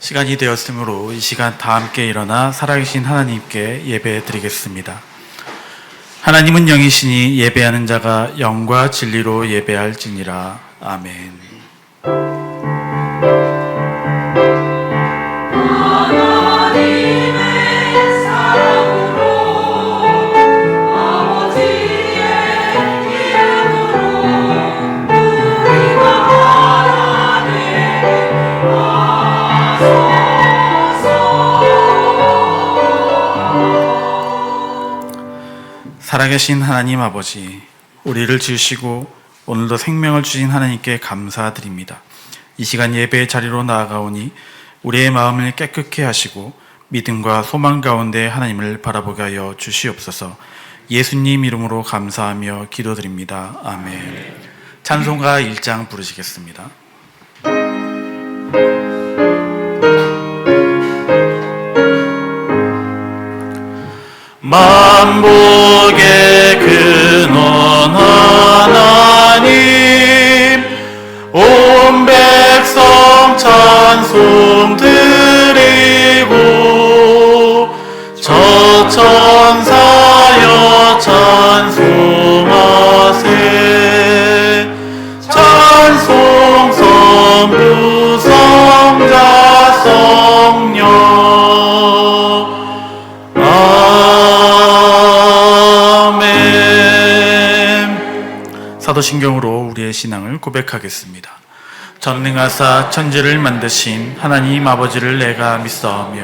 시간이 되었으므로 이 시간 다 함께 일어나 살아계신 하나님께 예배 드리겠습니다. 하나님은 영이시니 예배하는 자가 영과 진리로 예배할지니라. 아멘. 살아계신 하나님 아버지, 우리를 지으시고 오늘도 생명을 주신 하나님께 감사드립니다. 이 시간 예배의 자리로 나아가오니 우리의 마음을 깨끗게 하시고 믿음과 소망 가운데 하나님을 바라보게 하여 주시옵소서. 예수님 이름으로 감사하며 기도드립니다. 아멘. 찬송가 1장 부르시겠습니다. 만복의 근원 하나님, 온 백성 찬송 드리고 저 천사여 찬송하세. 찬송 성부 성자 성령. 사도신경으로 우리의 신앙을 고백하겠습니다. 전능하사 천지를 만드신 하나님 아버지를 내가 믿사오며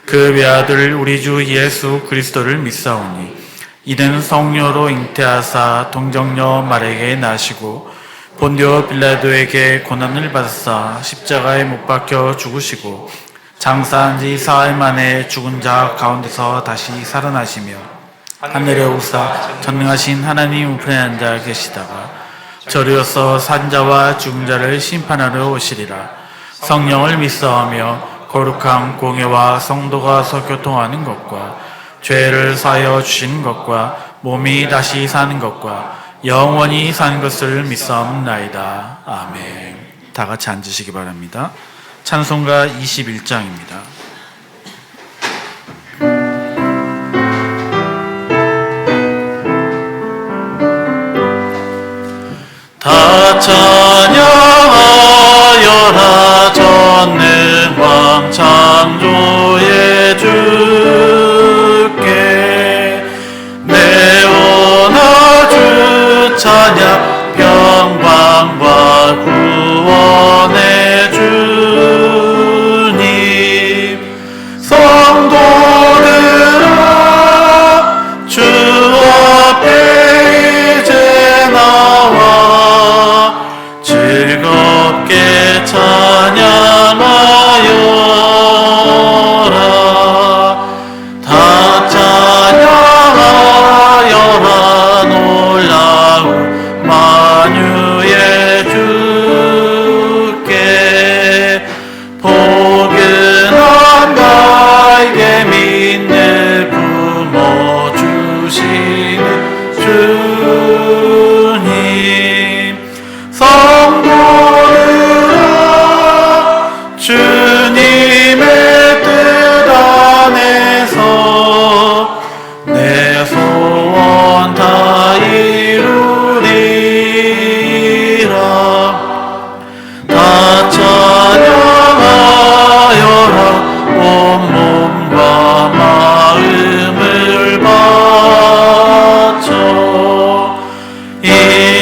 그 외아들 우리 주 예수 그리스도를 믿사오니 이는 성령으로 잉태하사 동정녀 마리아에게 나시고 본디오 빌라도에게 고난을 받으사 십자가에 못 박혀 죽으시고 장사한 지 사흘 만에 죽은 자 가운데서 다시 살아나시며 하늘에 오사 전능하신 하나님 우편에 앉아 계시다가 저리로서 산자와 죽은 자를 심판하러 오시리라. 성령을 믿사오며 거룩한 공예와 성도가 서교통하는 것과 죄를 사하여 주시는 것과 몸이 다시 사는 것과 영원히 사는 것을 믿사옵나이다. 아멘. 다 같이 앉으시기 바랍니다. 찬송가 21장입니다. 다 찬양하여라 전능왕 창조의 주께. 내오나 주 찬양 평강과 구원의 주님. 성도들아 주 앞에 이제 나와 즐겁게 찬양하여라. 다 찬양하여라 놀라운 만유의 주께. 포근한 나에게 믿는 부어주시는 주님. 성도들아 주님의 뜻 안에서 내 소원 다 이루리라. 다 찬양하여라 온몸과 마음을 바쳐. 이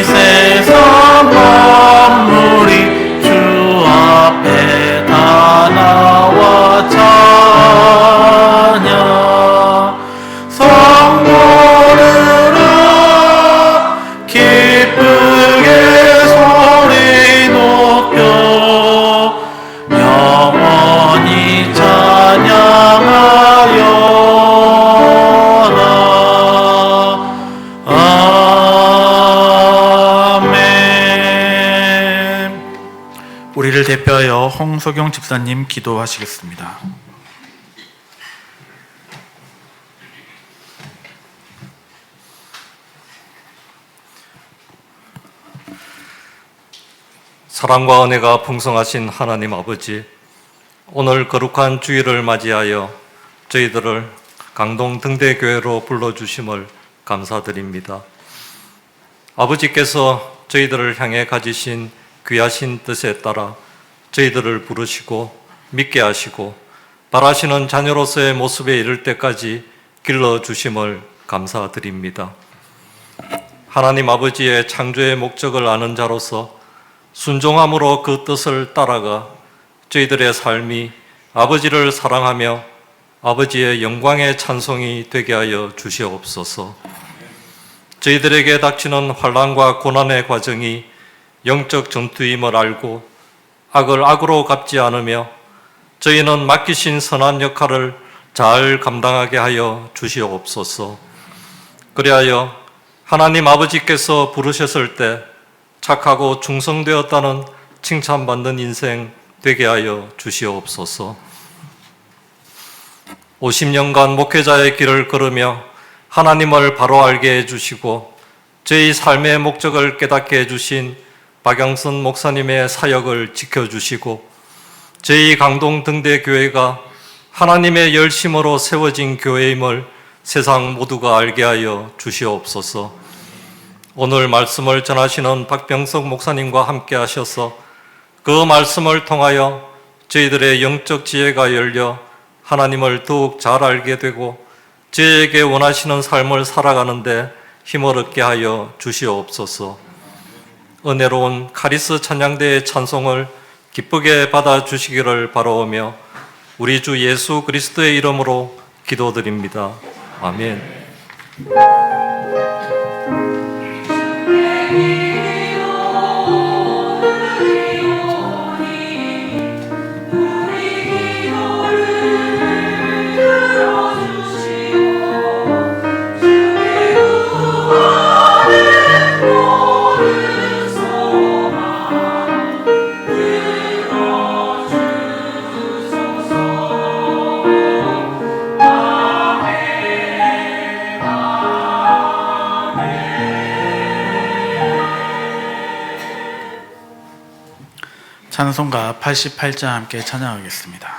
세상 만물이 주 앞에 다 나와 찬양. 성도들아 기쁘게 소리 높여 영원히 찬양하여라. 아멘. 우리를 대표하여 홍소경 집사님 기도하시겠습니다. 사랑과 은혜가 풍성하신 하나님 아버지, 오늘 거룩한 주일을 맞이하여 저희들을 강동 등대교회로 불러주심을 감사드립니다. 아버지께서 저희들을 향해 가지신 귀하신 뜻에 따라 저희들을 부르시고 믿게 하시고 바라시는 자녀로서의 모습에 이를 때까지 길러주심을 감사드립니다. 하나님 아버지의 창조의 목적을 아는 자로서 순종함으로 그 뜻을 따라가 저희들의 삶이 아버지를 사랑하며 아버지의 영광의 찬송이 되게 하여 주시옵소서. 저희들에게 닥치는 환난과 고난의 과정이 영적 전투임을 알고 악을 악으로 갚지 않으며 저희는 맡기신 선한 역할을 잘 감당하게 하여 주시옵소서. 그리하여 하나님 아버지께서 부르셨을 때 착하고 충성되었다는 칭찬받는 인생 되게 하여 주시옵소서. 50년간 목회자의 길을 걸으며 하나님을 바로 알게 해주시고 저희 삶의 목적을 깨닫게 해주신 박영선 목사님의 사역을 지켜주시고 저희 강동 등대교회가 하나님의 열심으로 세워진 교회임을 세상 모두가 알게 하여 주시옵소서. 오늘 말씀을 전하시는 박병석 목사님과 함께 하셔서 그 말씀을 통하여 저희들의 영적 지혜가 열려 하나님을 더욱 잘 알게 되고 저희에게 원하시는 삶을 살아가는데 힘을 얻게 하여 주시옵소서. 은혜로운 카리스 찬양대의 찬송을 기쁘게 받아주시기를 바라오며 우리 주 예수 그리스도의 이름으로 기도드립니다. 아멘. 찬송가 88장 함께 찬양하겠습니다.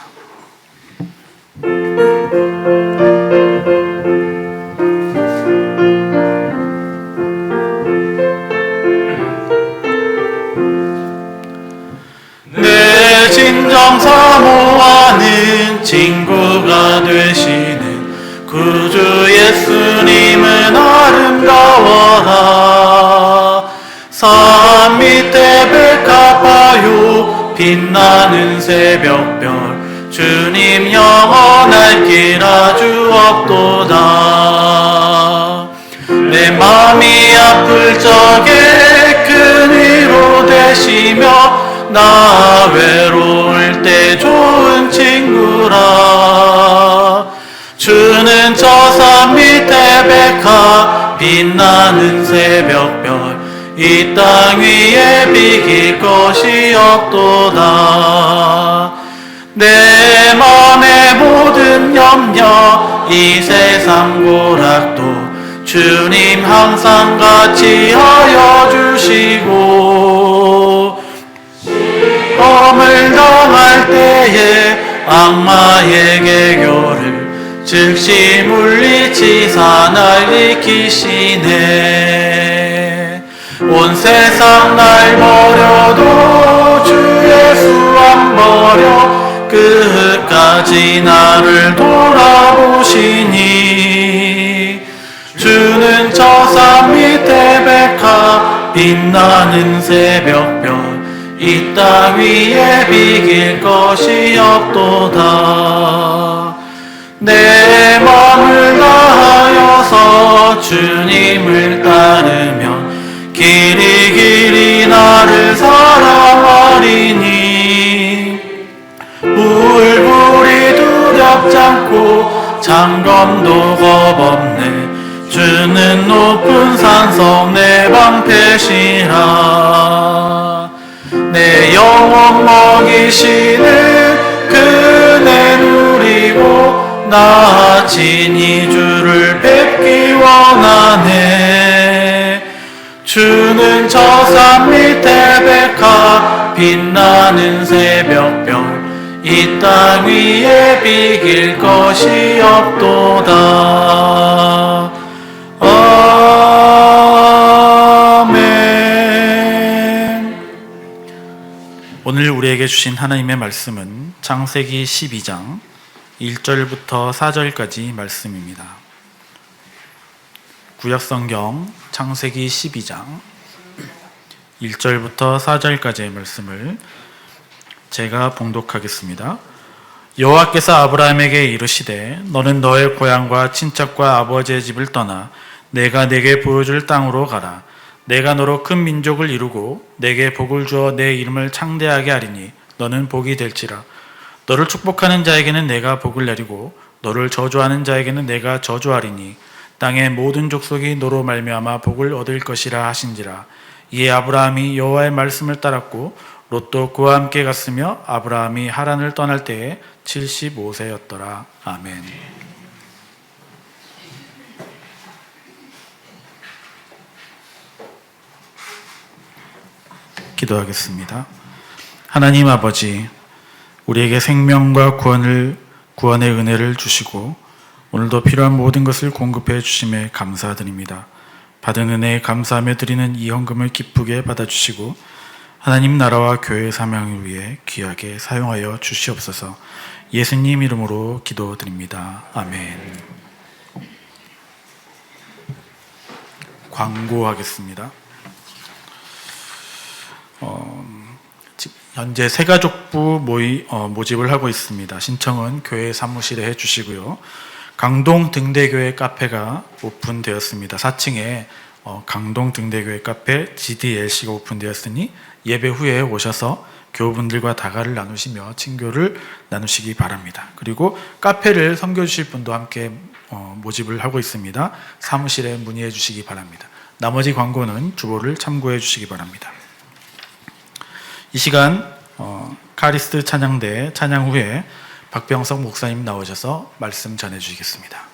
내 진정 사모하는 친구가 되시는 구주 예수님은 아름다워라. 산 밑에 백합화요 빛나는 새벽별 주님 영원할 길 아주 없도다. 내 맘이 아플 적에 큰 위로 되시며 나 외로울 때 좋은 친구라. 주는 저 산 밑에 백합 빛나는 새벽별 이 땅 위에 비길 것이 없도다. 내 맘의 모든 염려 이 세상 고락도 주님 항상 같이 하여 주시고 시험을 당할 때에 악마의 계교를 즉시 물리치사 날 지키시네. 온 세상 날 버려도 주 예수 안 버려 끝까지 나를 돌아보시니. 주는 저 산 밑에 백합 빛나는 새벽별 이 땅 위에 비길 것이 없도다. 내 맘을 다하여서 주님을 따르면 길이 길이 나를 사랑하리니. 불불이 두렵지 않고 장검도 겁없네. 주는 높은 산성 내 방패시라. 내 영혼 먹이시는 그네 누리고 나 친히 주를 뵙기 원하네. 주는 저 산 밑에 백합 빛나는 새벽별 이 땅 위에 비길 것이 없도다. 아멘. 오늘 우리에게 주신 하나님의 말씀은 창세기 12장 1절부터 4절까지 말씀입니다. 구약성경 창세기 12장 1절부터 4절까지의 말씀을 제가 봉독하겠습니다. 여호와께서 아브라함에게 이르시되 너는 너의 고향과 친척과 아버지의 집을 떠나 내가 내게 보여줄 땅으로 가라. 내가 너로 큰 민족을 이루고 내게 복을 주어 내 이름을 창대하게 하리니 너는 복이 될지라. 너를 축복하는 자에게는 내가 복을 내리고 너를 저주하는 자에게는 내가 저주하리니 땅의 모든 족속이 너로 말미암아 복을 얻을 것이라 하신지라. 이에 아브라함이 여호와의 말씀을 따랐고 롯도 그와 함께 갔으며 아브라함이 하란을 떠날 때에 75세였더라. 아멘. 기도하겠습니다. 하나님 아버지, 우리에게 생명과 구원의 은혜를 주시고 오늘도 필요한 모든 것을 공급해 주심에 감사드립니다. 받은 은혜에 감사하며 드리는 이 헌금을 기쁘게 받아주시고 하나님 나라와 교회의 사명을 위해 귀하게 사용하여 주시옵소서. 예수님 이름으로 기도드립니다. 아멘. 광고하겠습니다. 현재 새가족부 모집을 하고 있습니다. 신청은 교회 사무실에 해주시고요. 강동 등대교회 카페가 오픈되었습니다. 4층에 강동 등대교회 카페 GDLC가 오픈되었으니 예배 후에 오셔서 교우분들과 다가를 나누시며 친교를 나누시기 바랍니다. 그리고 카페를 섬겨주실 분도 함께 모집을 하고 있습니다. 사무실에 문의해 주시기 바랍니다. 나머지 광고는 주보를 참고해 주시기 바랍니다. 이 시간 카리스트 찬양대 찬양 후에 박병석 목사님 나오셔서 말씀 전해 주시겠습니다.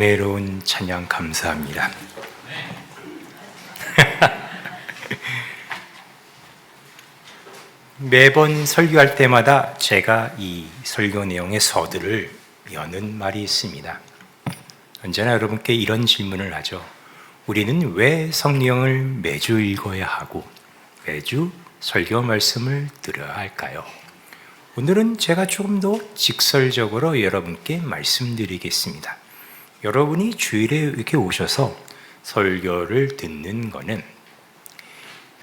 은혜로운 찬양 감사합니다. 매번 설교할 때마다 제가 이 설교 내용의 서두를 여는 말이 있습니다. 언제나 여러분께 이런 질문을 하죠. 우리는 왜 성경을 매주 읽어야 하고 매주 설교 말씀을 들어야 할까요? 오늘은 제가 조금 더 직설적으로 여러분께 말씀드리겠습니다. 여러분이 주일에 이렇게 오셔서 설교를 듣는 것은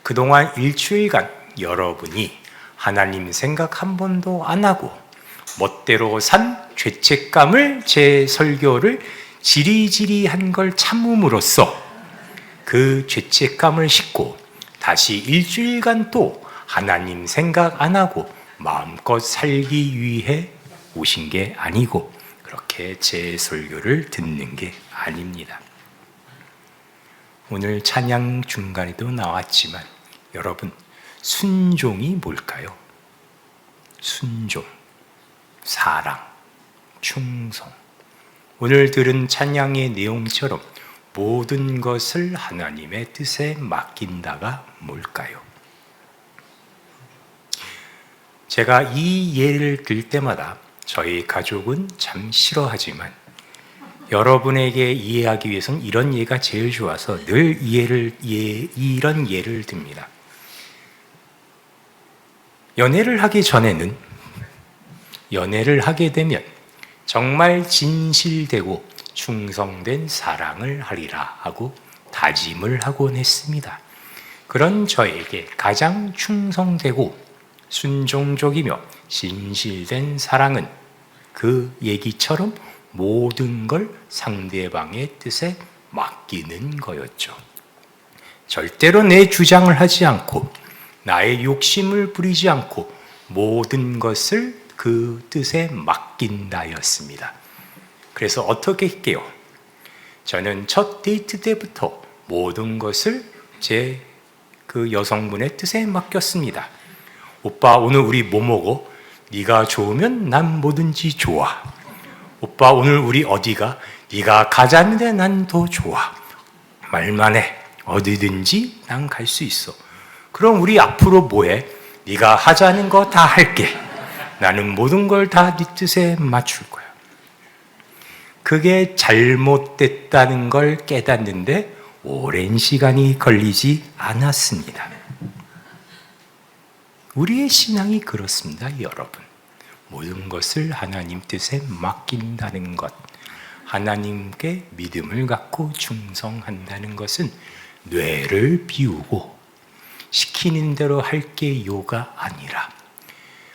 그동안 일주일간 여러분이 하나님 생각 한 번도 안 하고 멋대로 산 죄책감을 제 설교를 지리지리한 걸 참음으로써 그 죄책감을 싣고 다시 일주일간 또 하나님 생각 안 하고 마음껏 살기 위해 오신 게 아니고 그렇게 제 설교를 듣는 게 아닙니다. 오늘 찬양 중간에도 나왔지만 여러분, 순종이 뭘까요? 순종, 사랑, 충성. 오늘 들은 찬양의 내용처럼 모든 것을 하나님의 뜻에 맡긴다가 뭘까요? 제가 이 예를 들 때마다 저희 가족은 참 싫어하지만 여러분에게 이해하기 위해서는 이런 예가 제일 좋아서 늘 이런 예를 듭니다. 연애를 하기 전에는 연애를 하게 되면 정말 진실되고 충성된 사랑을 하리라 하고 다짐을 하곤 했습니다. 그런 저에게 가장 충성되고 순종적이며 진실된 사랑은 그 얘기처럼 모든 걸 상대방의 뜻에 맡기는 거였죠. 절대로 내 주장을 하지 않고 나의 욕심을 부리지 않고 모든 것을 그 뜻에 맡긴다였습니다. 그래서 어떻게 할게요? 저는 첫 데이트 때부터 모든 것을 제 그 여성분의 뜻에 맡겼습니다. 오빠, 오늘 우리 뭐 먹어? 네가 좋으면 난 뭐든지 좋아. 오빠, 오늘 우리 어디가? 네가 가자는데 난 더 좋아. 말만 해. 어디든지 난 갈 수 있어. 그럼 우리 앞으로 뭐해? 네가 하자는 거 다 할게. 나는 모든 걸 다 네 뜻에 맞출 거야. 그게 잘못됐다는 걸 깨닫는데 오랜 시간이 걸리지 않았습니다. 우리의 신앙이 그렇습니다, 여러분. 모든 것을 하나님 뜻에 맡긴다는 것, 하나님께 믿음을 갖고 충성한다는 것은 뇌를 비우고 시키는 대로 할게요가 아니라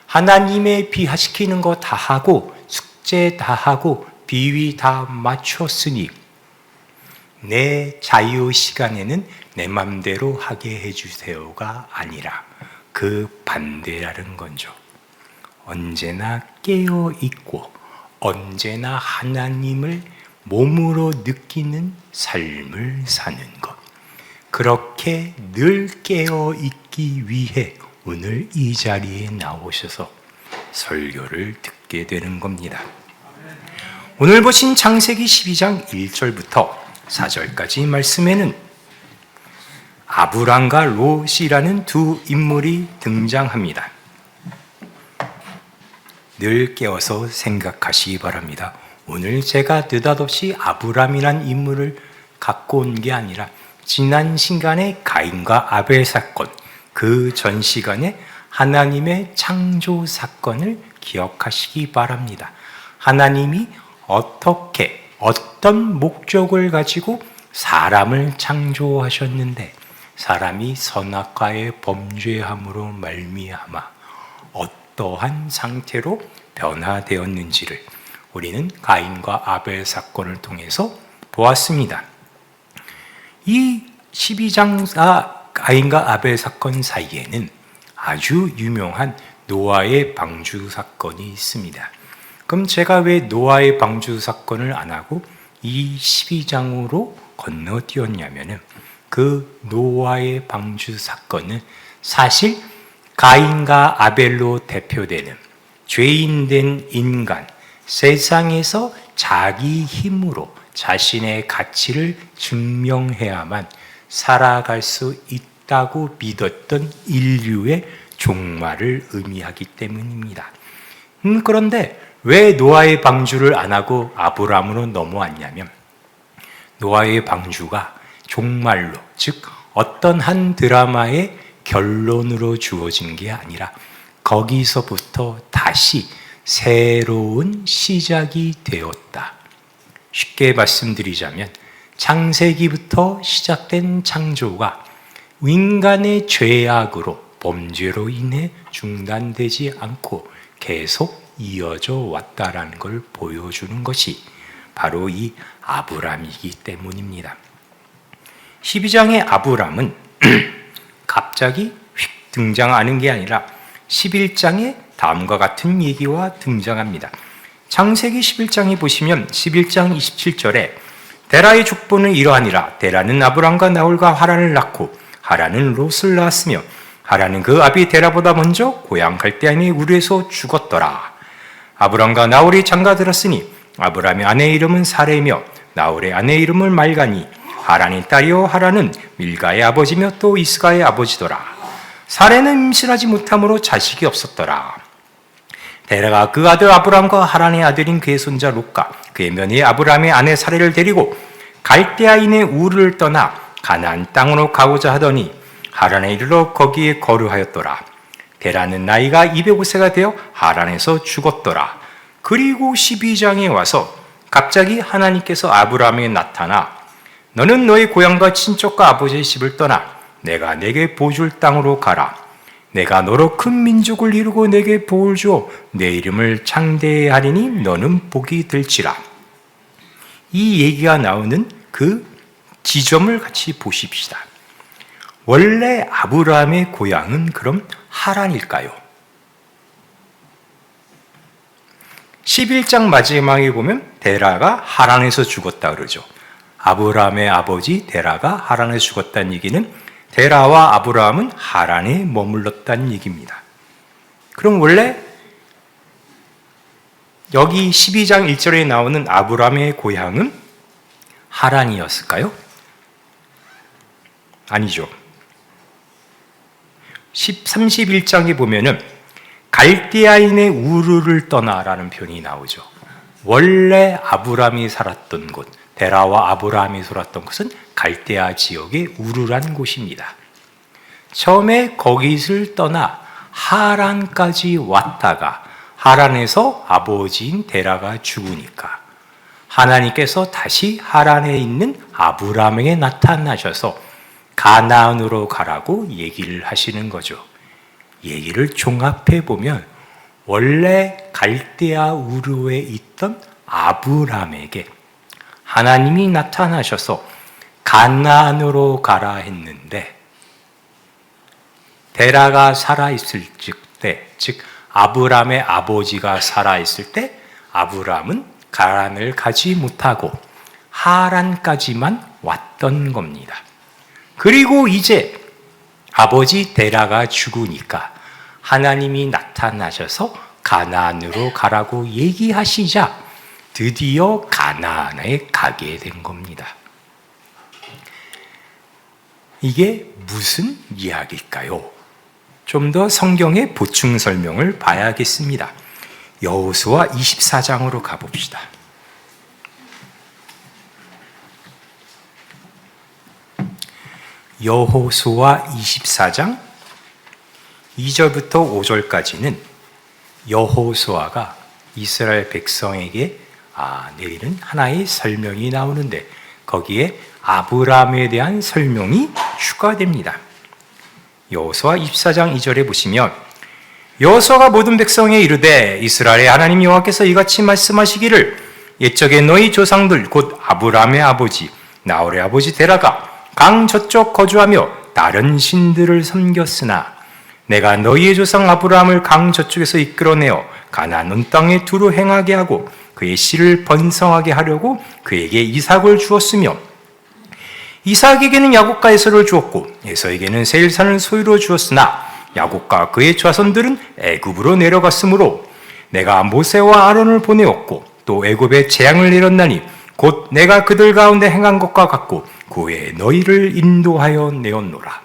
하나님의 비하시키는 거 다 하고 숙제 다 하고 비위 다 맞췄으니 내 자유 시간에는 내 맘대로 하게 해주세요가 아니라 그 반대라는 거죠. 언제나 깨어 있고 언제나 하나님을 몸으로 느끼는 삶을 사는 것. 그렇게 늘 깨어 있기 위해 오늘 이 자리에 나오셔서 설교를 듣게 되는 겁니다. 오늘 보신 창세기 12장 1절부터 4절까지 말씀에는 아브람과 롯이라는 두 인물이 등장합니다. 늘 깨어서 생각하시기 바랍니다. 오늘 제가 느닷없이 아브람이란 인물을 갖고 온 게 아니라 지난 시간의 가인과 아벨 사건, 그 전 시간에 하나님의 창조 사건을 기억하시기 바랍니다. 하나님이 어떻게 어떤 목적을 가지고 사람을 창조하셨는데 사람이 선악과의 범죄함으로 말미암아 어떠한 상태로 변화되었는지를 우리는 가인과 아벨 사건을 통해서 보았습니다. 이 12장 가인과 아벨 사건 사이에는 아주 유명한 노아의 방주 사건이 있습니다. 그럼 제가 왜 노아의 방주 사건을 안 하고 이 12장으로 건너뛰었냐면은 그 노아의 방주 사건은 사실 가인과 아벨로 대표되는 죄인된 인간, 세상에서 자기 힘으로 자신의 가치를 증명해야만 살아갈 수 있다고 믿었던 인류의 종말을 의미하기 때문입니다. 그런데 왜 노아의 방주를 안 하고 아브라함으로 넘어왔냐면, 노아의 방주가 종말로, 즉 어떤 한 드라마의 결론으로 주어진 게 아니라 거기서부터 다시 새로운 시작이 되었다. 쉽게 말씀드리자면 창세기부터 시작된 창조가 인간의 죄악으로, 범죄로 인해 중단되지 않고 계속 이어져 왔다라는 걸 보여주는 것이 바로 이 아브람이기 때문입니다. 12장의 아브람은 갑자기 휙 등장하는 게 아니라 11장에 다음과 같은 얘기와 등장합니다. 창세기 11장에 보시면 11장 27절에 데라의 족보는 이러하니라. 데라는 아브람과 나홀과 하란을 낳고 하란은 롯을 낳았으며 하란은 그 아비 데라보다 먼저 고향 갈대아인의 우르에서 죽었더라. 아브람과 나홀이 장가들었으니 아브람의 아내 이름은 사레이며 나홀의 아내 이름은 말가니 하란의 딸이요 하란은 밀가의 아버지며 또 이스가의 아버지더라. 사레는 임신하지 못함으로 자식이 없었더라. 데라가 그 아들 아브람과 하란의 아들인 그의 손자 롯과 그의 며느리 아브람의 아내 사레를 데리고 갈대아인의 우르를 떠나 가나안 땅으로 가고자 하더니 하란에 이르러 거기에 거류하였더라. 데라는 나이가 205세가 되어 하란에서 죽었더라. 그리고 12장에 와서 갑자기 하나님께서 아브람에게 나타나 너는 너의 고향과 친척과 아버지의 집을 떠나 내가 내게 보여줄 땅으로 가라. 내가 너로 큰 민족을 이루고 내게 복을 주어 내 이름을 창대히 하리니 너는 복이 될지라. 이 얘기가 나오는 그 지점을 같이 보십시다. 원래 아브라함의 고향은 그럼 하란일까요? 11장 마지막에 보면 데라가 하란에서 죽었다 그러죠. 아브라함의 아버지 데라가 하란에서 죽었다는 얘기는 데라와 아브라함은 하란에 머물렀다는 얘기입니다. 그럼 원래 여기 12장 1절에 나오는 아브라함의 고향은 하란이었을까요? 아니죠. 31장에 보면은 갈대아인의 우르를 떠나라는 표현이 나오죠. 원래 아브람이 살았던 곳, 데라와 아브라함이 살았던 곳은 갈대아 지역의 우르란 곳입니다. 처음에 거기를 떠나 하란까지 왔다가 하란에서 아버지인 데라가 죽으니까 하나님께서 다시 하란에 있는 아브라함에게 나타나셔서 가나안으로 가라고 얘기를 하시는 거죠. 얘기를 종합해 보면 원래 갈대아 우르에 있던 아브람에게 하나님이 나타나셔서 가나안으로 가라 했는데 데라가 살아있을 때, 즉 아브람의 아버지가 살아있을 때 아브람은 가나안을 가지 못하고 하란까지만 왔던 겁니다. 그리고 이제 아버지 데라가 죽으니까 하나님이 나타나셔서 가나안으로 가라고 얘기하시자 드디어 가나안에 가게 된 겁니다. 이게 무슨 이야기일까요? 좀 더 성경의 보충 설명을 봐야겠습니다. 여호수아 24장으로 가봅시다. 여호수아 24장 2절부터 5절까지는 여호수아가 이스라엘 백성에게 내리는 하나의 설명이 나오는데 거기에 아브라함에 대한 설명이 추가됩니다. 여호수아 24장 2절에 보시면 여호수아가 모든 백성에 이르되 이스라엘의 하나님 여호와께서 이같이 말씀하시기를 옛적에 너희 조상들 곧 아브라함의 아버지 나홀의 아버지 데라가 강 저쪽 거주하며 다른 신들을 섬겼으나 내가 너희의 조상 아브라함을 강 저쪽에서 이끌어내어 가나안 온 땅에 두루 행하게 하고 그의 씨를 번성하게 하려고 그에게 이삭을 주었으며 이삭에게는 야곱과 에서를 주었고 에서에게는 세일산을 소유로 주었으나 야곱과 그의 자손들은 애굽으로 내려갔으므로 내가 모세와 아론을 보내었고 또 애굽에 재앙을 내렸나니 곧 내가 그들 가운데 행한 것과 같고 그 후에 너희를 인도하여 내었노라.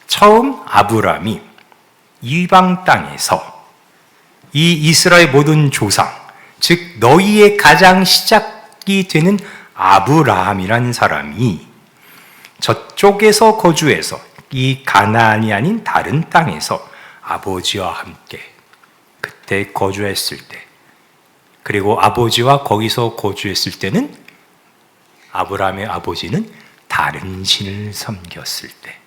처음 아브라함이 이방 땅에서 이 이스라엘 모든 조상, 즉 너희의 가장 시작이 되는 아브라함이란 사람이 저쪽에서 거주해서 이 가나안이 아닌 다른 땅에서 아버지와 함께 그때 거주했을 때, 그리고 아버지와 거기서 거주했을 때는 아브라함의 아버지는 다른 신을 섬겼을 때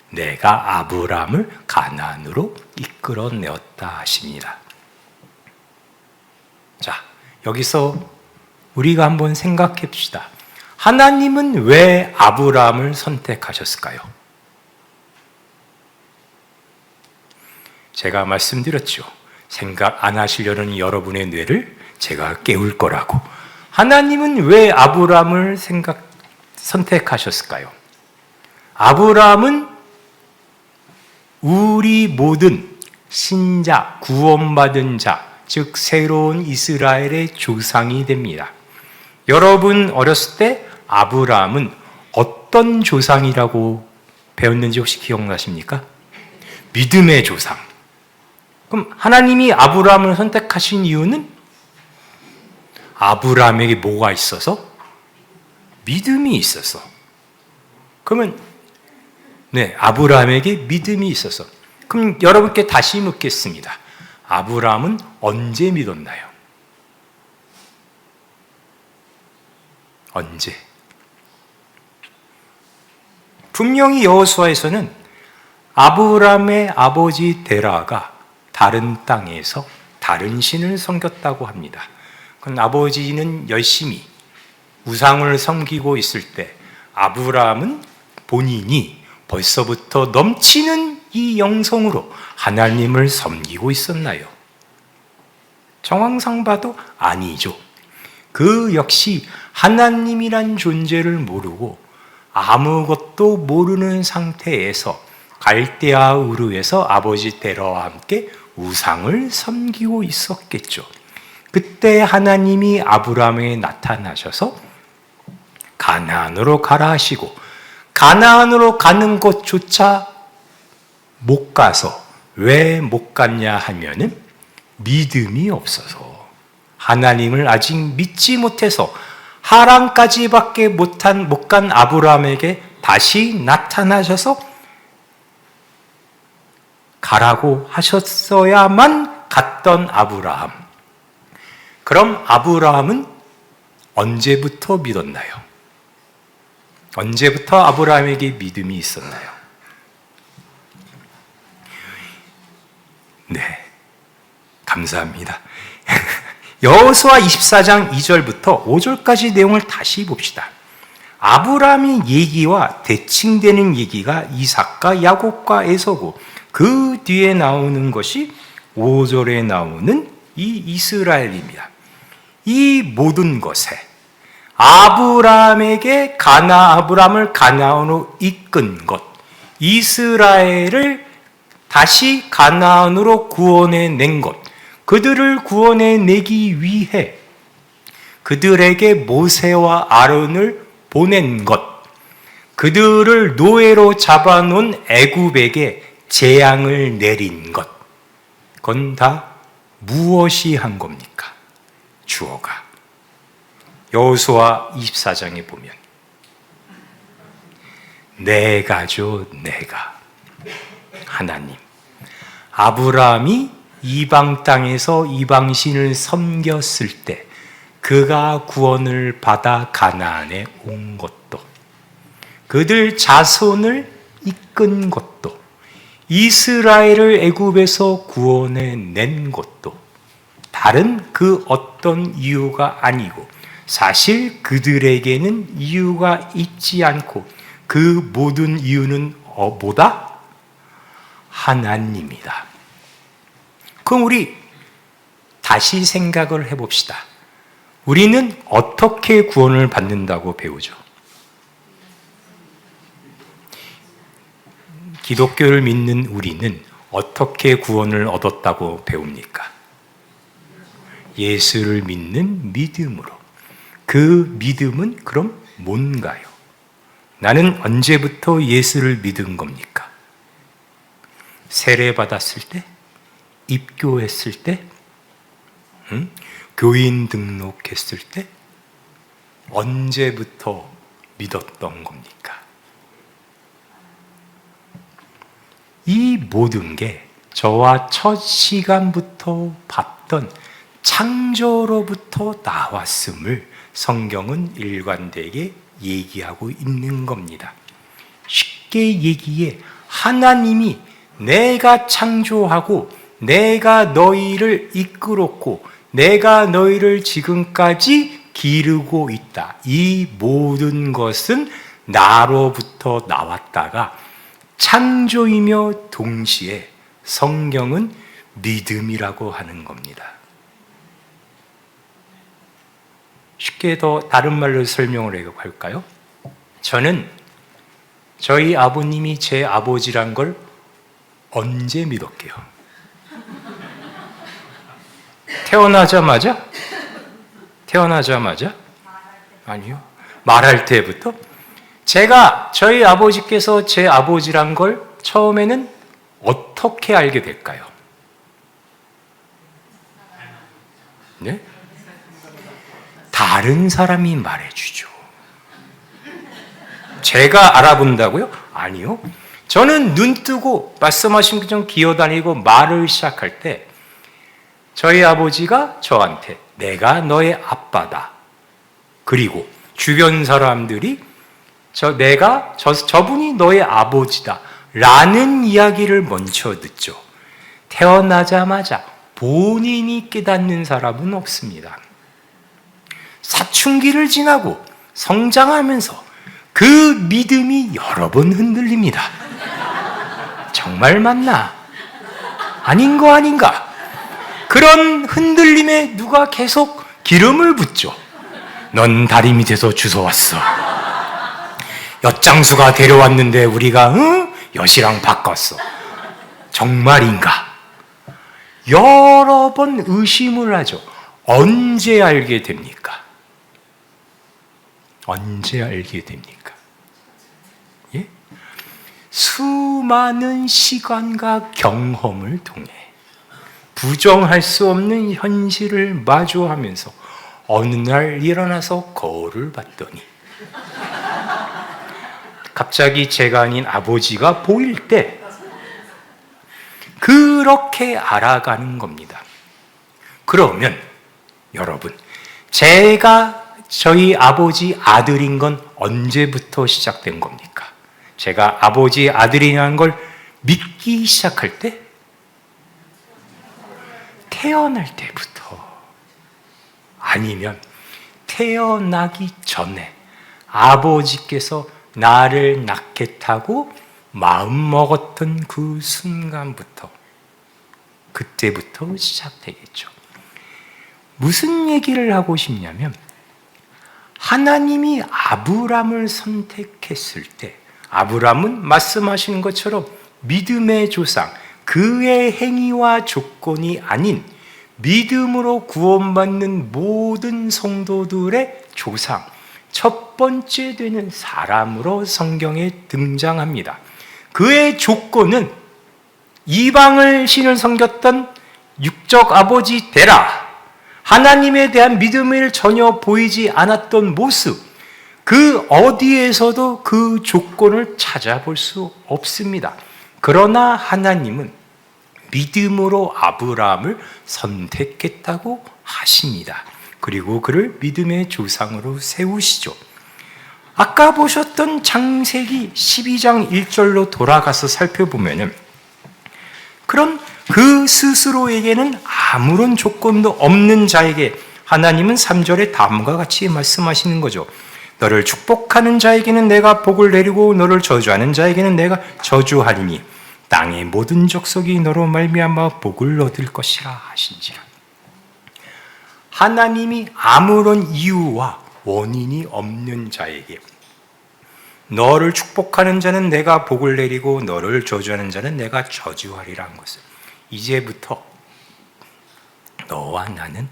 내가 아브라함을 가나안으로 이끌어내었다 하십니다. 자, 여기서 우리가 한번 생각해 봅시다. 하나님은 왜 아브라함을 선택하셨을까요? 제가 말씀드렸죠. 생각 안 하시려는 여러분의 뇌를 제가 깨울 거라고. 하나님은 왜 아브라함을 선택하셨을까요? 아브라함은 우리 모든 신자, 구원받은 자, 즉 새로운 이스라엘의 조상이 됩니다. 여러분 어렸을 때 아브라함은 어떤 조상이라고 배웠는지 혹시 기억나십니까? 믿음의 조상. 그럼 하나님이 아브라함을 선택하신 이유는 아브라함에게 뭐가 있어서? 믿음이 있어서. 그러면 아브라함에게 믿음이 있어서. 그럼 여러분께 다시 묻겠습니다. 아브라함은 언제 믿었나요? 언제? 분명히 여호수아에서는 아브라함의 아버지 데라가 다른 땅에서 다른 신을 섬겼다고 합니다. 그건 아버지는 열심히 우상을 섬기고 있을 때 아브라함은 본인이 벌써부터 넘치는 이 영성으로 하나님을 섬기고 있었나요? 정황상 봐도 아니죠. 그 역시 하나님이란 존재를 모르고 아무것도 모르는 상태에서 갈대아 우르에서 아버지 데라와 함께 우상을 섬기고 있었겠죠. 그때 하나님이 아브라함에게 나타나셔서 가나안으로 가라 하시고 가나안으로 가는 것조차 못 가서 왜 못 갔냐 하면은 믿음이 없어서 하나님을 아직 믿지 못해서 하란까지밖에 못 간 아브라함에게 다시 나타나셔서 가라고 하셨어야만 갔던 아브라함. 그럼 아브라함은 언제부터 믿었나요? 언제부터 아브라함에게 믿음이 있었나요? 네, 감사합니다. 여호수아 24장 2절부터 5절까지 내용을 다시 봅시다. 아브라함의 얘기와 대칭되는 얘기가 이삭과 야곱과 에서고 그 뒤에 나오는 것이 5절에 나오는 이 이스라엘입니다. 이 모든 것에 아브라함을 가나안으로 이끈 것, 이스라엘을 다시 가나안으로 구원해 낸 것, 그들을 구원해 내기 위해 그들에게 모세와 아론을 보낸 것, 그들을 노예로 잡아놓은 애굽에게 재앙을 내린 것, 그건 다 무엇이 한 겁니까? 주어가. 여호수아 24장에 보면 내가죠, 내가. 하나님. 아브라함이 이방 땅에서 이방신을 섬겼을 때 그가 구원을 받아 가나안에 온 것도, 그들 자손을 이끈 것도, 이스라엘을 애굽에서 구원해 낸 것도 다른 그 어떤 이유가 아니고 사실 그들에게는 이유가 있지 않고 그 모든 이유는 뭐다? 하나님이다. 그럼 우리 다시 생각을 해봅시다. 우리는 어떻게 구원을 받는다고 배우죠? 기독교를 믿는 우리는 어떻게 구원을 얻었다고 배웁니까? 예수를 믿는 믿음으로. 그 믿음은 그럼 뭔가요? 나는 언제부터 예수를 믿은 겁니까? 세례 받았을 때? 입교했을 때? 교인 등록했을 때? 언제부터 믿었던 겁니까? 이 모든 게 저와 첫 시간부터 봤던 창조로부터 나왔음을 성경은 일관되게 얘기하고 있는 겁니다. 쉽게 얘기해 하나님이 내가 창조하고 내가 너희를 이끌었고 내가 너희를 지금까지 기르고 있다. 이 모든 것은 나로부터 나왔다가 창조이며 동시에 성경은 믿음이라고 하는 겁니다. 쉽게 더 다른 말로 설명을 할까요? 저는 저희 아버님이 제 아버지란 걸 언제 믿었게요? 태어나자마자? 아니요. 말할 때부터? 제가 저희 아버지께서 제 아버지란 걸 처음에는 어떻게 알게 될까요? 네? 다른 사람이 말해주죠. 제가 알아본다고요? 아니요. 저는 눈 뜨고 말씀하신 것처럼 기어다니고 말을 시작할 때 저희 아버지가 저한테 내가 너의 아빠다. 그리고 주변 사람들이 저분이 너의 아버지다. 라는 이야기를 먼저 듣죠. 태어나자마자 본인이 깨닫는 사람은 없습니다. 사춘기를 지나고 성장하면서 그 믿음이 여러 번 흔들립니다. 정말 맞나? 아닌 거 아닌가? 그런 흔들림에 누가 계속 기름을 붓죠. 넌 다리 밑에서 주워왔어. 엿장수가 데려왔는데 우리가 엿이랑 바꿨어. 정말인가? 여러 번 의심을 하죠. 언제 알게 됩니까? 언제 알게 됩니까? 예? 수많은 시간과 경험을 통해 부정할 수 없는 현실을 마주하면서 어느 날 일어나서 거울을 봤더니 갑자기 제가 아닌 아버지가 보일 때 그렇게 알아가는 겁니다. 그러면 여러분, 제가 저희 아버지 아들인 건 언제부터 시작된 겁니까? 제가 아버지 아들이라는 걸 믿기 시작할 때? 태어날 때부터. 아니면 태어나기 전에 아버지께서 나를 낳겠다고 마음먹었던 그 순간부터, 그때부터 시작되겠죠. 무슨 얘기를 하고 싶냐면 하나님이 아브람을 선택했을 때 아브람은 말씀하시는 것처럼 믿음의 조상, 그의 행위와 조건이 아닌 믿음으로 구원받는 모든 성도들의 조상, 첫 번째 되는 사람으로 성경에 등장합니다. 그의 조건은 이방을 신을 섬겼던 육적 아버지 데라, 하나님에 대한 믿음을 전혀 보이지 않았던 모습, 그 어디에서도 그 조건을 찾아볼 수 없습니다. 그러나 하나님은 믿음으로 아브라함을 선택했다고 하십니다. 그리고 그를 믿음의 조상으로 세우시죠. 아까 보셨던 창세기 12장 1절로 돌아가서 살펴보면은 그럼 그 스스로에게는 아무런 조건도 없는 자에게 하나님은 3절에 다음과 같이 말씀하시는 거죠. 너를 축복하는 자에게는 내가 복을 내리고 너를 저주하는 자에게는 내가 저주하리니 땅의 모든 족속이 너로 말미암아 복을 얻을 것이라 하신지라. 하나님이 아무런 이유와 원인이 없는 자에게 너를 축복하는 자는 내가 복을 내리고 너를 저주하는 자는 내가 저주하리라는 것을 이제부터 너와 나는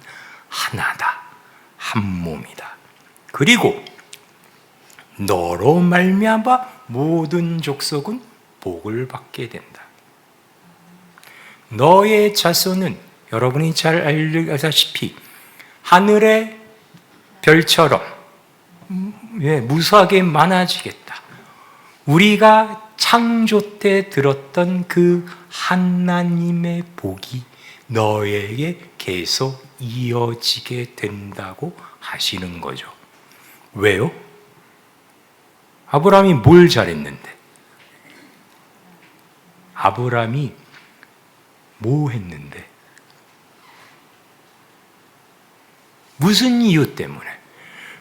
하나다. 한 몸이다. 그리고 너로 말미암아 모든 족속은 복을 받게 된다. 너의 자손은 여러분이 잘 알다시피 하늘의 별처럼 무수하게 많아지겠다. 우리가 창조 때 들었던 그 하나님의 복이 너에게 계속 이어지게 된다고 하시는 거죠. 왜요? 아브라함이 뭘 잘했는데? 아브라함이 뭐 했는데? 무슨 이유 때문에?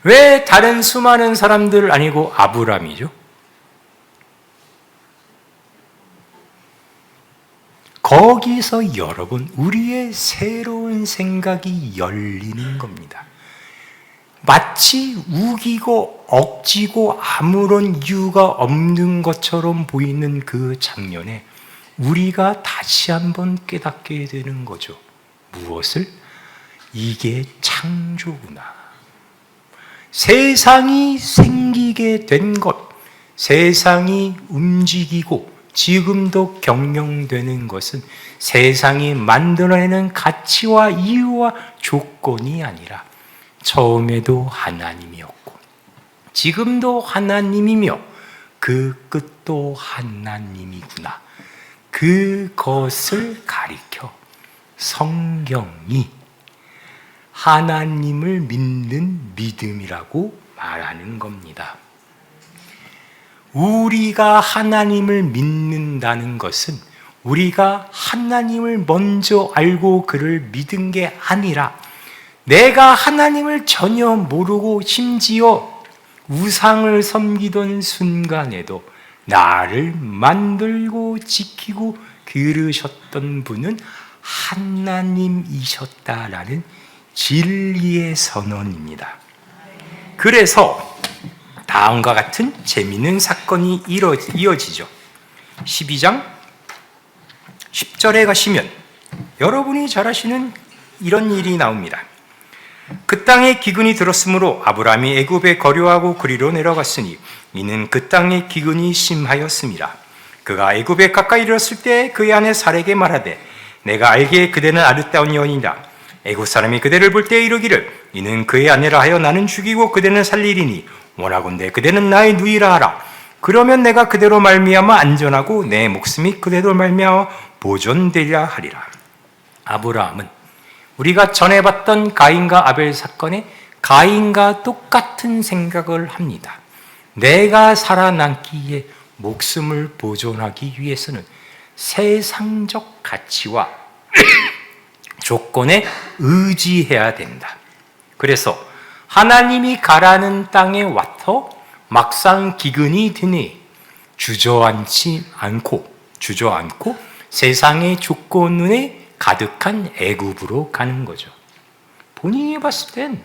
왜 다른 수많은 사람들 아니고 아브라함이죠? 거기서 여러분, 우리의 새로운 생각이 열리는 겁니다. 마치 우기고 억지고 아무런 이유가 없는 것처럼 보이는 그 장면에 우리가 다시 한번 깨닫게 되는 거죠. 무엇을? 이게 창조구나. 세상이 생기게 된 것, 세상이 움직이고 지금도 경영되는 것은 세상이 만들어내는 가치와 이유와 조건이 아니라 처음에도 하나님이었고 지금도 하나님이며 그 끝도 하나님이구나. 그것을 가리켜 성경이 하나님을 믿는 믿음이라고 말하는 겁니다. 우리가 하나님을 믿는다는 것은 우리가 하나님을 먼저 알고 그를 믿은 게 아니라 내가 하나님을 전혀 모르고 심지어 우상을 섬기던 순간에도 나를 만들고 지키고 기르셨던 분은 하나님이셨다라는 진리의 선언입니다. 그래서 다음과 같은 재미있는 사건이 이어지죠. 12장 10절에 가시면 여러분이 잘 아시는 이런 일이 나옵니다. 그 땅에 기근이 들었으므로 아브라함이 애굽에 거류하고 그리로 내려갔으니 이는 그 땅에 기근이 심하였습니다. 그가 애굽에 가까이 이르렀을 때 그의 아내 사레에게 말하되 내가 알기에 그대는 아름다운 여인이라. 애굽 사람이 그대를 볼 때 이르기를 이는 그의 아내라 하여 나는 죽이고 그대는 살리리니 원하건대 그대는 나의 누이라 하라. 그러면 내가 그대로 말미암아 안전하고 내 목숨이 그대로 말미암아 보존되리라 하리라. 아브라함은 우리가 전에 봤던 가인과 아벨 사건에 가인과 똑같은 생각을 합니다. 내가 살아남기에 목숨을 보존하기 위해서는 세상적 가치와 조건에 의지해야 된다. 그래서 하나님이 가라는 땅에 와서 막상 기근이 드니 주저앉지 않고 세상의 조건에 가득한 애굽으로 가는 거죠. 본인이 봤을 땐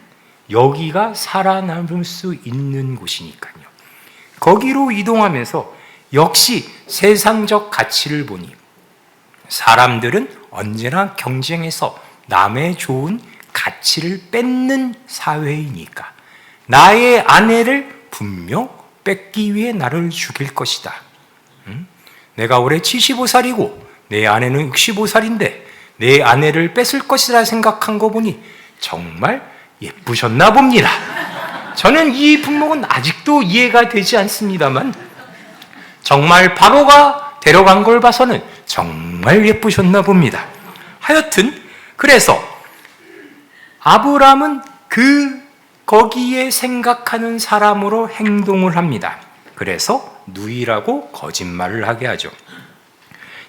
여기가 살아남을 수 있는 곳이니까요. 거기로 이동하면서 역시 세상적 가치를 보니 사람들은 언제나 경쟁해서 남의 좋은 가치를 뺏는 사회이니까 나의 아내를 분명 뺏기 위해 나를 죽일 것이다. 내가 올해 75살이고 내 아내는 65살인데 내 아내를 뺏을 것이라 생각한 거 보니 정말 예쁘셨나 봅니다. 저는 이 분목은 아직도 이해가 되지 않습니다만 정말 바로가 데려간 걸 봐서는 정말 예쁘셨나 봅니다. 하여튼 그래서 아브라함은 거기에 생각하는 사람으로 행동을 합니다. 그래서 누이라고 거짓말을 하게 하죠.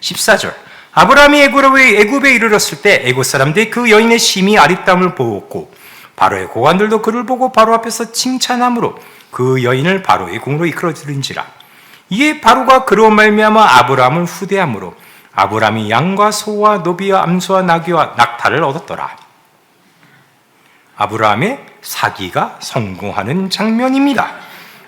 14절 아브라함이 애굽에 이르렀을 때 애굽 사람들이 그 여인의 심히 아리따움을 보았고 바로의 고관들도 그를 보고 바로 앞에서 칭찬함으로 그 여인을 바로의 궁으로 이끌어들인지라. 이에 바로가 그로 말미암아 아브라함을 후대함으로 아브라함이 양과 소와 노비와 암소와 나귀와 낙타를 얻었더라. 아브라함의 사기가 성공하는 장면입니다.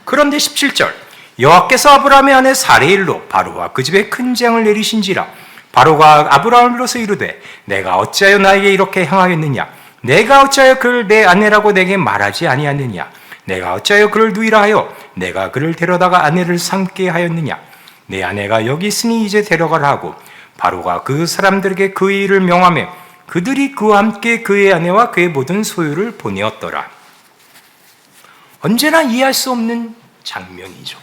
그런데 17절 여호와께서 아브라함의 아내 사레의 일로 바로와 그 집에 큰 재앙을 내리신지라. 바로가 아브라함을 불러서 이르되 내가 어찌하여 나에게 이렇게 행하겠느냐. 내가 어찌하여 그를 내 아내라고 내게 말하지 아니하느냐? 내가 어찌하여 그를 누이라 하여 내가 그를 데려다가 아내를 삼게 하였느냐? 내 아내가 여기 있으니 이제 데려가라 하고 바로가 그 사람들에게 그 일을 명하며 그들이 그와 함께 그의 아내와 그의 모든 소유를 보내었더라. 언제나 이해할 수 없는 장면이죠.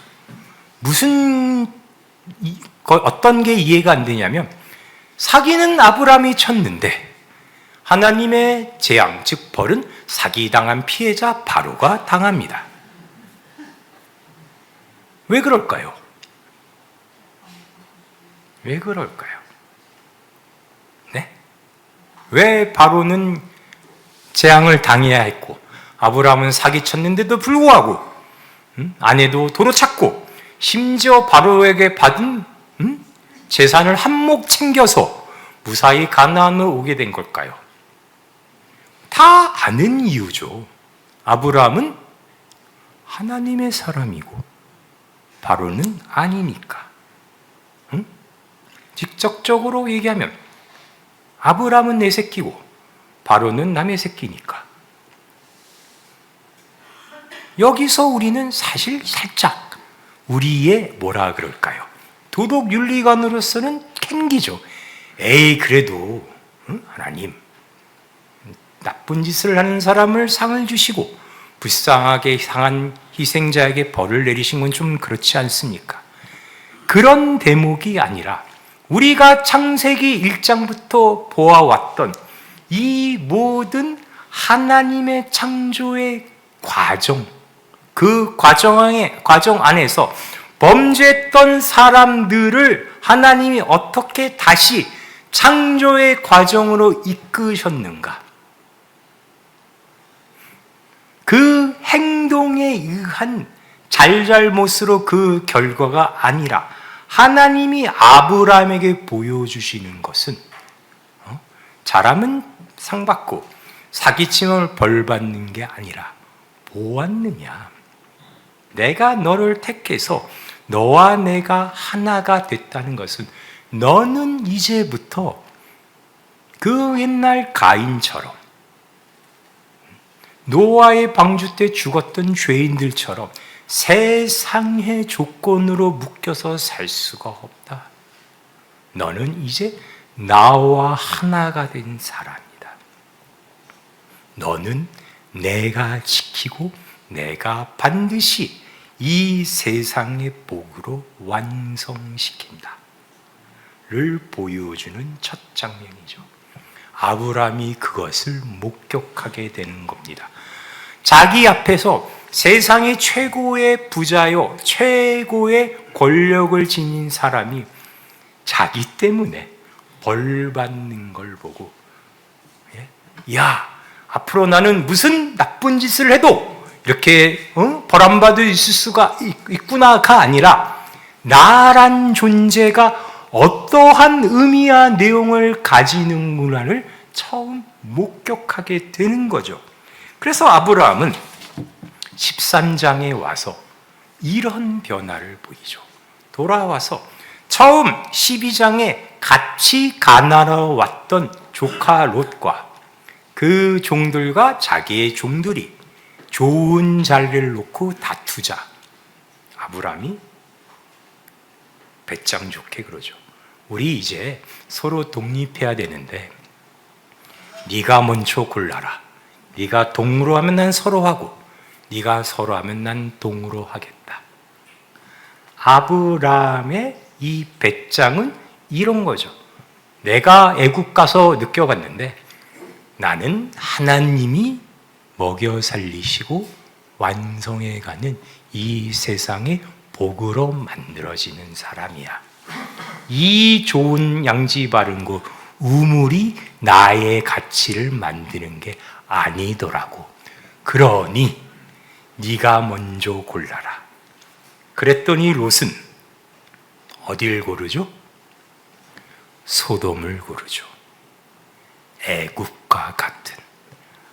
어떤 게 이해가 안 되냐면 사기는 아브라함이 쳤는데 하나님의 재앙, 즉 벌은 사기당한 피해자 바로가 당합니다. 왜 그럴까요? 왜 그럴까요? 네? 왜 바로는 재앙을 당해야 했고 아브라함은 사기쳤는데도 불구하고 아내도 도로 찾고 심지어 바로에게 받은 재산을 한몫 챙겨서 무사히 가나안으로 오게 된 걸까요? 다 아는 이유죠. 아브라함은 하나님의 사람이고 바로는 아니니까. 직접적으로 얘기하면 아브라함은 내 새끼고 바로는 남의 새끼니까. 여기서 우리는 사실 살짝 우리의 뭐라 그럴까요? 도덕 윤리관으로서는 캥기죠. 에이 그래도 하나님 나쁜 짓을 하는 사람을 상을 주시고 불쌍하게 상한 희생자에게 벌을 내리신 건 좀 그렇지 않습니까? 그런 대목이 아니라 우리가 창세기 1장부터 보아왔던 이 모든 하나님의 창조의 과정, 그 과정 안에서 범죄했던 사람들을 하나님이 어떻게 다시 창조의 과정으로 이끄셨는가? 그 행동에 의한 잘잘못으로 그 결과가 아니라 하나님이 아브라함에게 보여주시는 것은 잘하면 상 받고 사기치면 벌 받는 게 아니라 보았느냐? 내가 너를 택해서 너와 내가 하나가 됐다는 것은 너는 이제부터 그 옛날 가인처럼 노아의 방주 때 죽었던 죄인들처럼 세상의 조건으로 묶여서 살 수가 없다. 너는 이제 나와 하나가 된 사람이다. 너는 내가 지키고 내가 반드시 이 세상의 복으로 완성시킨다. 를 보여주는 첫 장면이죠. 아브라함이 그것을 목격하게 되는 겁니다. 자기 앞에서 세상의 최고의 부자요, 최고의 권력을 지닌 사람이 자기 때문에 벌 받는 걸 보고, 야, 앞으로 나는 무슨 나쁜 짓을 해도 이렇게 벌 안 받을 수가 있구나가 아니라 나란 존재가 어떠한 의미와 내용을 가지는구나를 처음 목격하게 되는 거죠. 그래서 아브라함은 13장에 와서 이런 변화를 보이죠. 돌아와서 처음 12장에 같이 가나안으로 왔던 조카 롯과 그 종들과 자기의 종들이 좋은 자리를 놓고 다투자. 아브라함이 배짱 좋게 그러죠. 우리 이제 서로 독립해야 되는데 네가 먼저 골라라. 네가 동으로 하면 난 서로 하고 네가 서로 하면 난 동으로 하겠다. 아브라함의 이 배짱은 이런 거죠. 내가 애국 가서 느껴봤는데 나는 하나님이 먹여 살리시고 완성해가는 이 세상의 복으로 만들어지는 사람이야. 이 좋은 양지 바른 거 우물이 나의 가치를 만드는 게 아니더라고. 그러니 네가 먼저 골라라. 그랬더니 롯은 어딜 고르죠? 소돔을 고르죠. 애국과 같은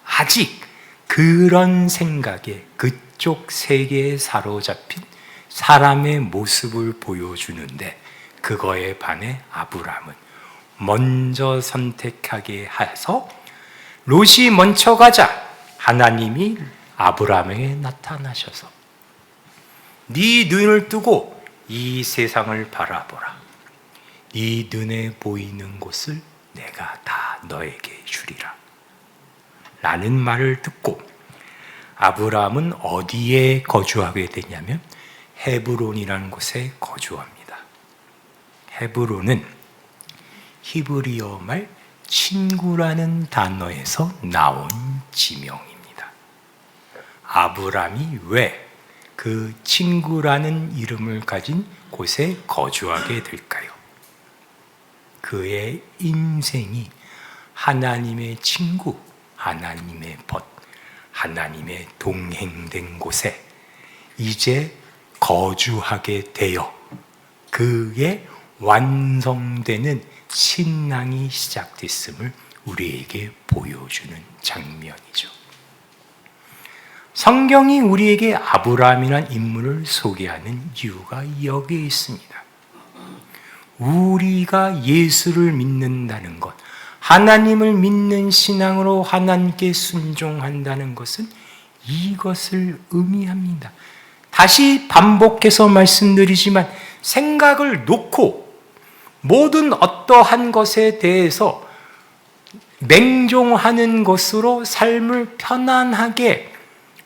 아직 그런 생각에 그쪽 세계에 사로잡힌 사람의 모습을 보여주는데 그거에 반해 아브라함은 먼저 선택하게 해서 롯이 먼저 가자 하나님이 아브라함에게 나타나셔서 네 눈을 뜨고 이 세상을 바라보라. 네 눈에 보이는 곳을 내가 다 너에게 주리라. 라는 말을 듣고 아브라함은 어디에 거주하게 되냐면 헤브론이라는 곳에 거주합니다. 헤브론은 히브리어 말 친구라는 단어에서 나온 지명입니다. 아브라함이 왜 그 친구라는 이름을 가진 곳에 거주하게 될까요? 그의 인생이 하나님의 친구, 하나님의 벗, 하나님의 동행된 곳에 이제 거주하게 되어 그의 완성되는 신앙이 시작됐음을 우리에게 보여주는 장면이죠. 성경이 우리에게 아브라함이라는 인물을 소개하는 이유가 여기에 있습니다. 우리가 예수를 믿는다는 것, 하나님을 믿는 신앙으로 하나님께 순종한다는 것은 이것을 의미합니다. 다시 반복해서 말씀드리지만 생각을 놓고 모든 어떠한 것에 대해서 맹종하는 것으로 삶을 편안하게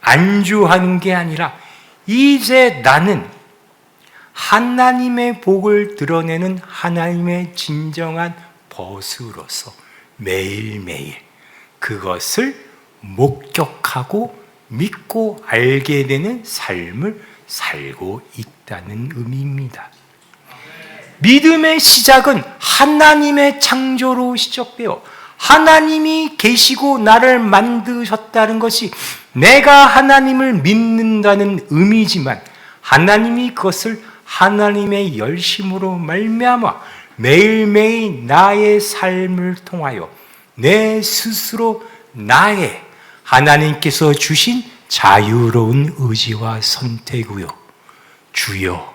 안주하는 게 아니라 이제 나는 하나님의 복을 드러내는 하나님의 진정한 벗으로서 매일매일 그것을 목격하고 믿고 알게 되는 삶을 살고 있다는 의미입니다. 믿음의 시작은 하나님의 창조로 시작되어 하나님이 계시고 나를 만드셨다는 것이 내가 하나님을 믿는다는 의미지만 하나님이 그것을 하나님의 열심으로 말미암아 매일매일 나의 삶을 통하여 내 스스로 나의 하나님께서 주신 자유로운 의지와 선택이요 주여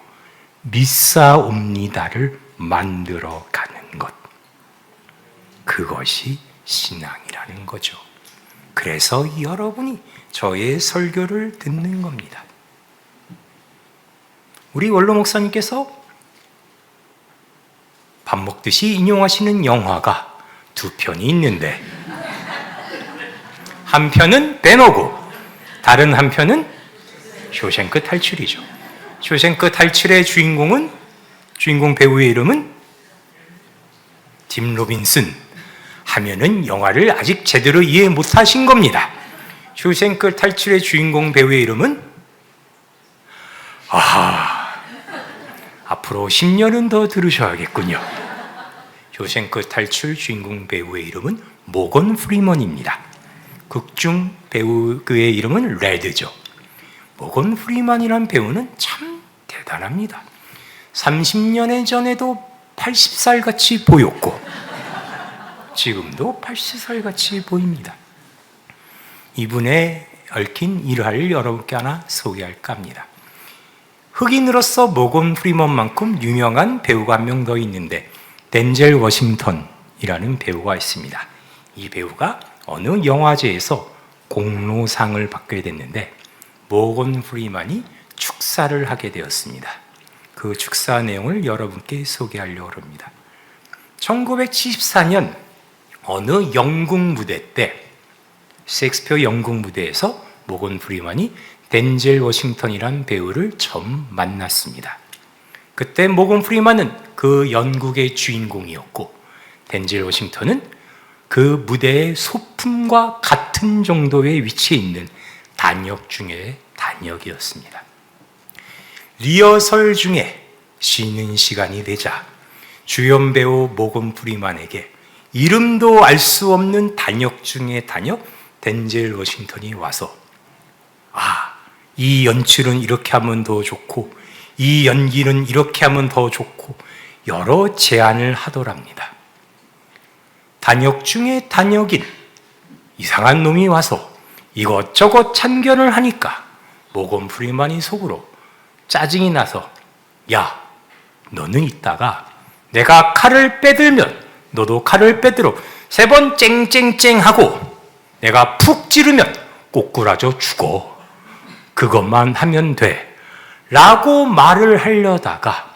믿사옵니다를 만들어가는 것, 그것이 신앙이라는 거죠. 그래서 여러분이 저의 설교를 듣는 겁니다. 우리 원로 목사님께서 밥 먹듯이 인용하시는 영화가 두 편이 있는데 한 편은 베노고 다른 한 편은 쇼생크 탈출이죠. 쇼생크 탈출의 주인공 배우의 이름은 팀 로빈슨 하면은 영화를 아직 제대로 이해 못하신 겁니다. 쇼생크 탈출의 주인공 배우의 이름은 앞으로 10년은 더 들으셔야겠군요. 쇼생크 탈출 주인공 배우의 이름은 모건 프리먼입니다. 극중 배우 그의 이름은 레드죠. 모건 프리먼이란 배우는 참 대단합니다. 30년 전에도 80살 같이 보였고 지금도 80살 같이 보입니다. 이분의 얽힌 일화를 여러분께 하나 소개할까 합니다. 흑인으로서 모건 프리먼만큼 유명한 배우가 한 명 더 있는데 덴젤 워싱턴이라는 배우가 있습니다. 이 배우가 어느 영화제에서 공로상을 받게 됐는데 모건 프리먼이 축사를 하게 되었습니다. 그 축사 내용을 여러분께 소개하려고 합니다. 1974년 어느 영국 무대 때 셰익스피어 영국 무대에서 모건 프리먼이 덴젤 워싱턴이란 배우를 처음 만났습니다. 그때 모건 프리먼은 그 연극의 주인공이었고 덴젤 워싱턴은 그 무대의 소품과 같은 정도의 위치에 있는 단역 중에 단역이었습니다. 리허설 중에 쉬는 시간이 되자 주연 배우 모건 프리먼에게 이름도 알 수 없는 단역 중에 단역 덴젤 워싱턴이 와서 이 연출은 이렇게 하면 더 좋고 이 연기는 이렇게 하면 더 좋고 여러 제안을 하더랍니다. 단역 중에 단역인 이상한 놈이 와서 이것저것 참견을 하니까 모건 프리먼이 속으로 짜증이 나서 야, 너는 이따가 내가 칼을 빼들면 너도 칼을 빼들어 3번 쨍쨍쨍 하고 내가 푹 찌르면 꼬꾸라져 죽어. 그것만 하면 돼. 라고 말을 하려다가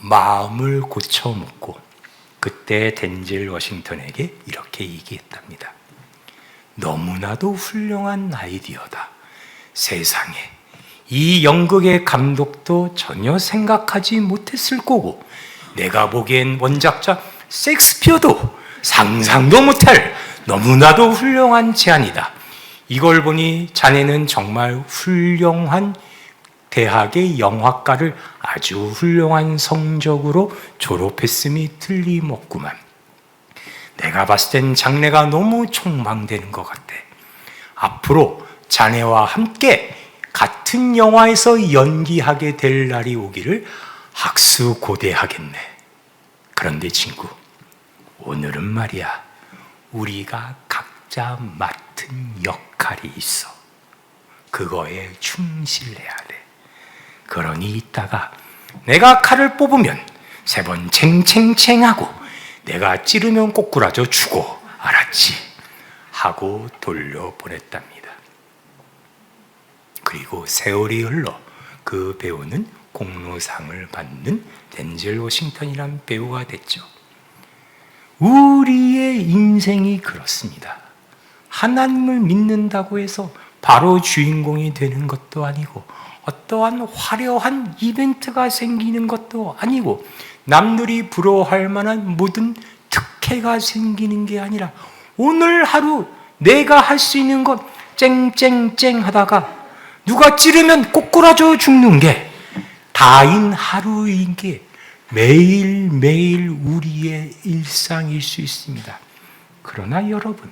마음을 고쳐먹고 그때 덴젤 워싱턴에게 이렇게 얘기했답니다. 너무나도 훌륭한 아이디어다. 세상에 이 연극의 감독도 전혀 생각하지 못했을 거고 내가 보기엔 원작자 셰익스피어도 상상도 못할 너무나도 훌륭한 제안이다. 이걸 보니 자네는 정말 훌륭한 대학의 영화과를 아주 훌륭한 성적으로 졸업했음이 틀림없구만. 내가 봤을 땐 장래가 너무 촉망되는 것 같아. 앞으로 자네와 함께 같은 영화에서 연기하게 될 날이 오기를 학수고대하겠네. 그런데 친구, 오늘은 말이야, 우리가 각자 맡은 역할이 있어. 그거에 충실해야 돼. 그러니 이따가 내가 칼을 뽑으면 3번 챙챙챙하고 내가 찌르면 꼬꾸라져 죽어. 알았지? 하고 돌려보냈답니다. 그리고 세월이 흘러 그 배우는 공로상을 받는 덴젤 워싱턴이란 배우가 됐죠. 우리의 인생이 그렇습니다. 하나님을 믿는다고 해서 바로 주인공이 되는 것도 아니고 어떠한 화려한 이벤트가 생기는 것도 아니고 남들이 부러워할 만한 모든 특혜가 생기는 게 아니라 오늘 하루 내가 할 수 있는 것 쨍쨍쨍 하다가 누가 찌르면 꼬꾸라져 죽는 게 다인 하루인 게 매일매일 우리의 일상일 수 있습니다. 그러나 여러분,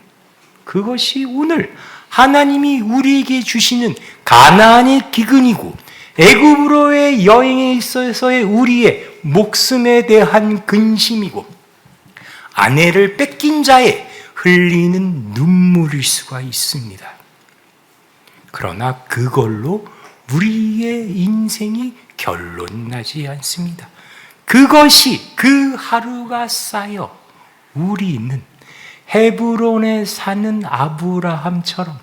그것이 오늘 하나님이 우리에게 주시는 가나안의 기근이고 애굽으로의 여행에 있어서의 우리의 목숨에 대한 근심이고 아내를 뺏긴 자의 흘리는 눈물일 수가 있습니다. 그러나 그걸로 우리의 인생이 결론나지 않습니다. 그것이 그 하루가 쌓여 우리는 헤브론에 사는 아브라함처럼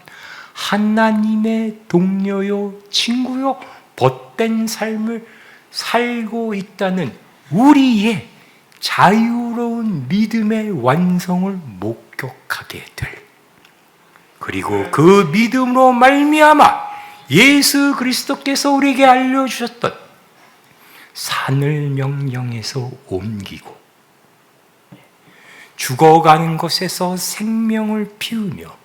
하나님의 동료요 친구요 벗된 삶을 살고 있다는 우리의 자유로운 믿음의 완성을 목격하게 될, 그리고 그 믿음으로 말미암아 예수 그리스도께서 우리에게 알려주셨던 산을 명령해서 옮기고 죽어가는 것에서 생명을 피우며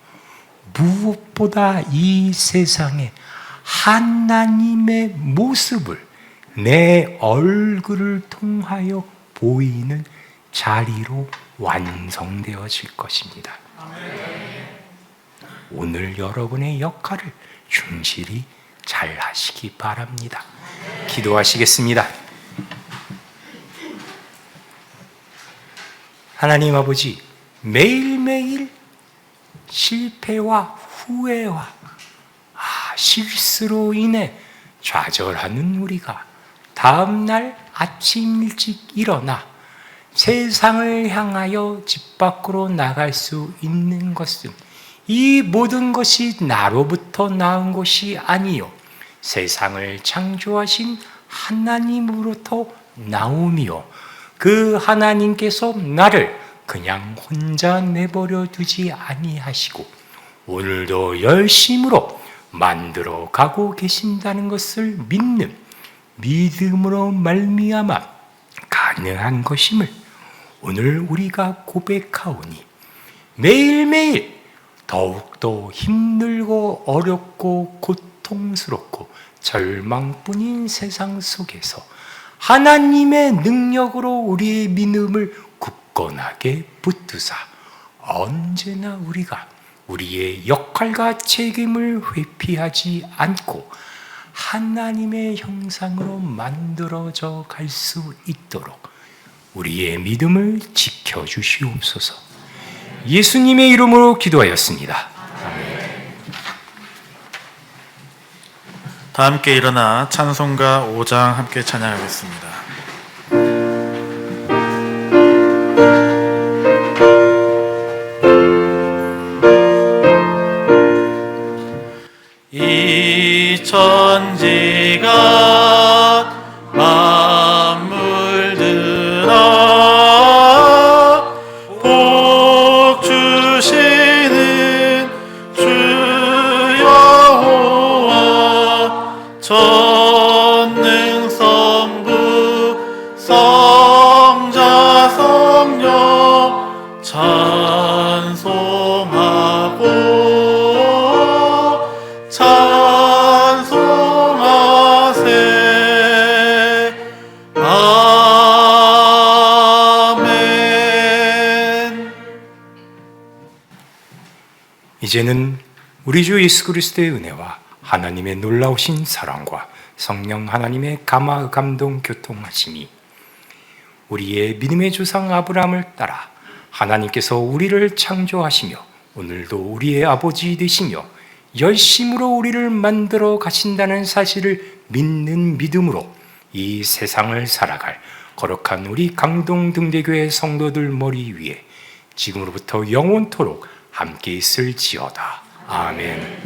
무엇보다 이 세상에 하나님의 모습을 내 얼굴을 통하여 보이는 자리로 완성되어질 것입니다. 오늘 여러분의 역할을 충실히 잘 하시기 바랍니다. 기도하시겠습니다. 하나님 아버지, 매일매일 실패와 후회와 실수로 인해 좌절하는 우리가 다음날 아침 일찍 일어나 세상을 향하여 집 밖으로 나갈 수 있는 것은 이 모든 것이 나로부터 나온 것이 아니요 세상을 창조하신 하나님으로부터 나오며 그 하나님께서 나를 그냥 혼자 내버려 두지 아니하시고 오늘도 열심으로 만들어 가고 계신다는 것을 믿는 믿음으로 말미암아 가능한 것임을 오늘 우리가 고백하오니 매일매일 더욱더 힘들고 어렵고 고통스럽고 절망뿐인 세상 속에서 하나님의 능력으로 우리의 믿음을 굳건하게 붙드사 언제나 우리가 우리의 역할과 책임을 회피하지 않고 하나님의 형상으로 만들어져 갈 수 있도록 우리의 믿음을 지켜주시옵소서. 예수님의 이름으로 기도하였습니다. 다 함께 일어나 찬송가 5장 함께 찬양하겠습니다. 천지가 만물들아 복 주시는 주 여호와 전능성부 성자 성령 찬송하고 찬송하세. 아멘. 이제는 우리 주 예수 그리스도의 은혜와 하나님의 놀라우신 사랑과 성령 하나님의 감화 감동 교통하심이 우리의 믿음의 조상 아브라함을 따라 하나님께서 우리를 창조하시며 오늘도 우리의 아버지 되시며 열심으로 우리를 만들어 가신다는 사실을 믿는 믿음으로 이 세상을 살아갈 거룩한 우리 강동 등대교회 성도들 머리 위에 지금으로부터 영원토록 함께 있을지어다. 아멘.